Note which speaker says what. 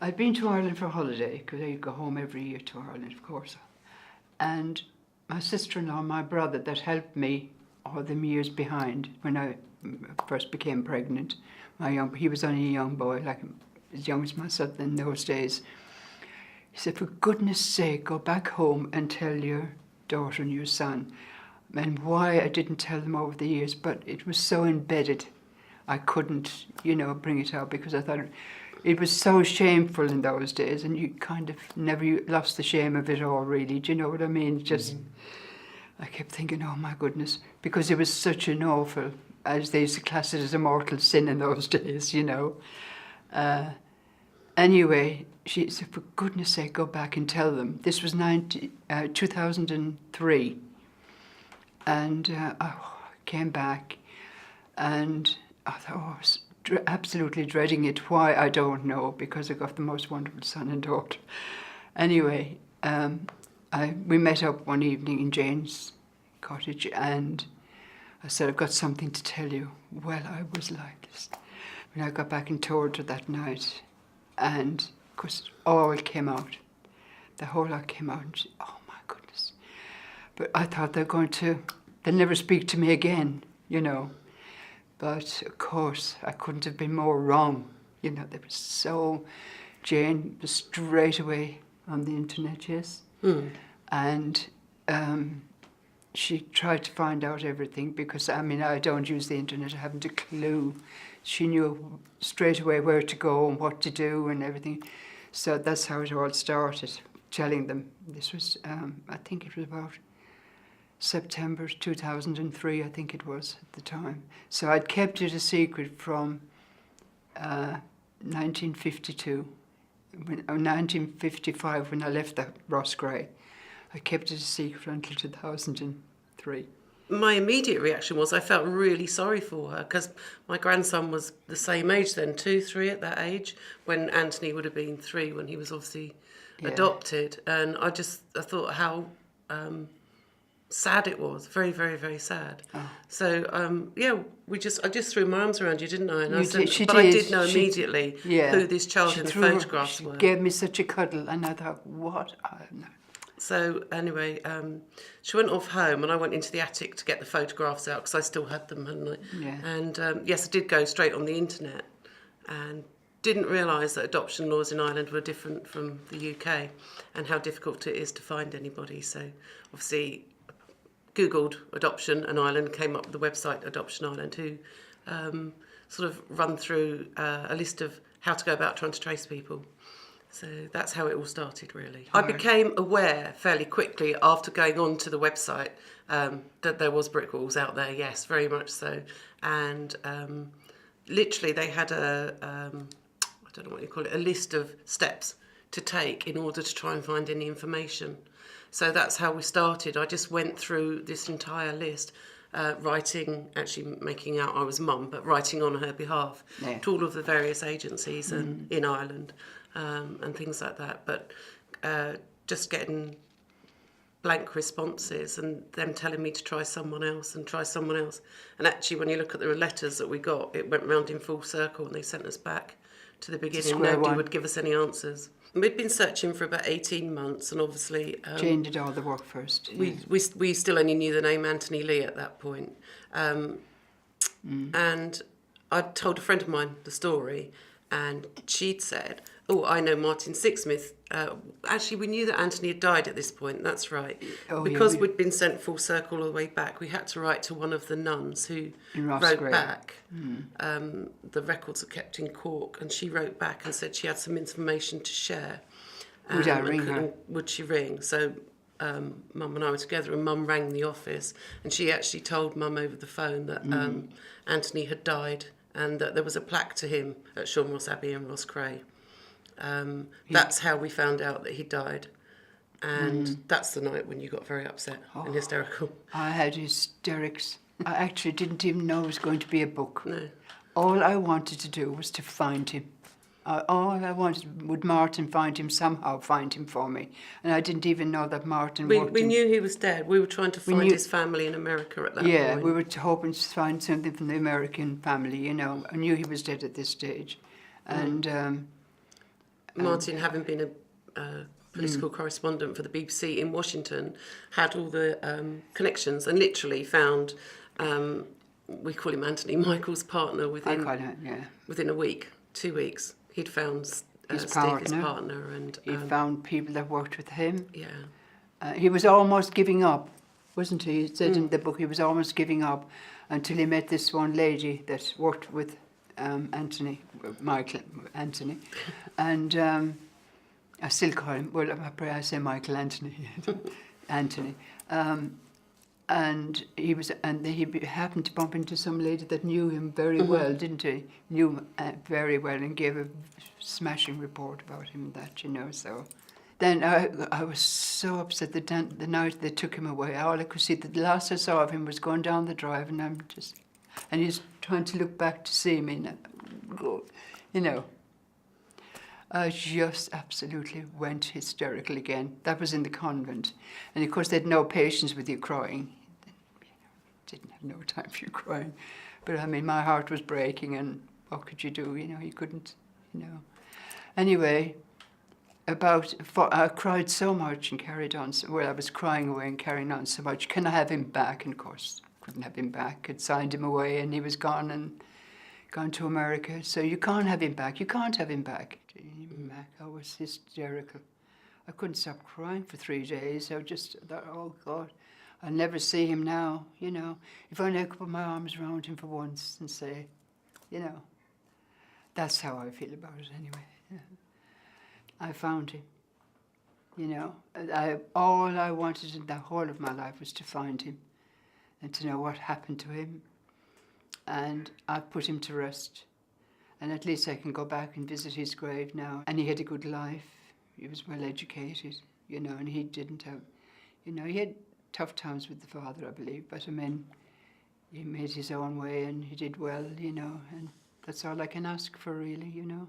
Speaker 1: I'd been to Ireland for a holiday, because I go home every year to Ireland, of course. And my sister-in-law and my brother that helped me all them years behind when I first became pregnant. He was only a young boy, like as young as myself in those days. He said, for goodness sake, go back home and tell your daughter and your son. And why I didn't tell them over the years, but it was so embedded, I couldn't, bring it out, because I thought it was so shameful in those days, and you kind of never lost the shame of it all, really. Do you know what I mean? Just, I kept thinking, oh my goodness, because it was such an awful, as they used to class it as a mortal sin in those days, Anyway, she said, for goodness sake, go back and tell them. This was 2003. And I came back, and I thought, I was absolutely dreading it. Why, I don't know, because I got the most wonderful son and daughter. Anyway, we met up one evening in Jane's cottage, and I said, I've got something to tell you. Well, I was like this. When I got back and told her that night, and of course, all came out. The whole lot came out, and she, oh my goodness. But I thought they'll never speak to me again, But of course, I couldn't have been more wrong. They were Jane was straight away on the internet, yes. And she tried to find out everything, because, I don't use the internet, I haven't a clue. She knew straight away where to go and what to do and everything. So that's how it all started, telling them. This was, I think it was about September 2003, I think it was at the time. So I'd kept it a secret from 1952, 1955 when I left the Ross Gray. I kept it a secret until 2003.
Speaker 2: My immediate reaction was I felt really sorry for her, because my grandson was the same age then, 2, 3 at that age, when Anthony would have been 3 when he was obviously adopted. And I thought how sad it was, very, very, very sad. Oh. So I just threw my arms around you, didn't I? And I did know immediately who this child in the photographs were.
Speaker 1: She gave me such a cuddle, and I thought, what? I don't know.
Speaker 2: So anyway, she went off home, and I went into the attic to get the photographs out, because I still had them, hadn't I?
Speaker 1: Yeah.
Speaker 2: And yes, I did go straight on the internet, and didn't realise that adoption laws in Ireland were different from the UK, and how difficult it is to find anybody. So obviously Googled adoption in Ireland, came up with the website Adoption Ireland, who sort of run through a list of how to go about trying to trace people. So that's how it all started, really. I became aware fairly quickly after going on to the website that there was brick walls out there, yes, very much so. And literally they had I don't know what you call it, a list of steps to take in order to try and find any information. So that's how we started. I just went through this entire list, writing, actually making out I was mum, but writing on her behalf to all of the various agencies in Ireland. And things like that, but just getting blank responses and them telling me to try someone else. And actually, when you look at the letters that we got, it went round in full circle, and they sent us back to the beginning. Nobody would give us any answers. We'd been searching for about 18 months, and obviously
Speaker 1: Jane did all the work first.
Speaker 2: We still only knew the name Anthony Lee at that point. And I told a friend of mine the story, and she'd said, oh, I know Martin Sixsmith. Actually, we knew that Anthony had died at this point, that's right. Because we'd been sent full circle all the way back, we had to write to one of the nuns who wrote back. The records are kept in Cork, and she wrote back and said she had some information to share.
Speaker 1: Would I ring her?
Speaker 2: Would she ring? So Mum and I were together, and Mum rang the office, and she actually told Mum over the phone that Anthony had died, and that there was a plaque to him at Sean Ross Abbey in Rosscray. That's how we found out that he died. And that's the night when you got very upset and hysterical. I
Speaker 1: had hysterics. I actually didn't even know it was going to be a book.
Speaker 2: No.
Speaker 1: All I wanted to do was to find him. All I wanted, would Martin somehow find him for me. And I didn't even know that Martin
Speaker 2: We knew he was dead. We were trying to find his family in America at that point.
Speaker 1: Yeah, we were hoping to find something from the American family, I knew he was dead at this stage. And
Speaker 2: Martin, having been a political correspondent for the BBC in Washington, had all the connections and literally found, we call him Anthony, Michael's partner
Speaker 1: I
Speaker 2: within
Speaker 1: call it, yeah.
Speaker 2: within a week, 2 weeks. He'd found
Speaker 1: His
Speaker 2: Steve, his
Speaker 1: partner.
Speaker 2: partner, and
Speaker 1: He found people that worked with him.
Speaker 2: yeah,
Speaker 1: He was almost giving up, wasn't he? He said in the book he was almost giving up until he met this one lady that worked with Michael Anthony. And I still call him, well, I say Michael Anthony, Anthony. And he happened to bump into some lady that knew him very well, didn't he? Knew him very well and gave a smashing report about him and that, you know, so. Then I was so upset the night they took him away. All I could see, the last I saw of him was going down the drive, and he's trying to look back to see me, you know. I just absolutely went hysterical again. That was in the convent. And of course, they had no patience with you crying. Didn't have no time for you crying. But I mean, my heart was breaking, and what could you do? You know, you couldn't, you know. Anyway, I cried so much and carried on. I was crying away and carrying on so much. Can I have him back? And of course, couldn't have him back. I'd signed him away, and he was gone and gone to America. So you can't have him back. You can't have him back. I was hysterical. I couldn't stop crying for 3 days. I just thought, oh God, I'll never see him now, you know. If only I could put my arms around him for once and say, you know, that's how I feel about it anyway. Yeah. I found him, you know. All I wanted in the whole of my life was to find him and to know what happened to him. And I put him to rest. And at least I can go back and visit his grave now. And he had a good life. He was well educated, you know, and he didn't have, you know, he had tough times with the father, I believe, but I mean, he made his own way and he did well, you know, and that's all I can ask for really, you know.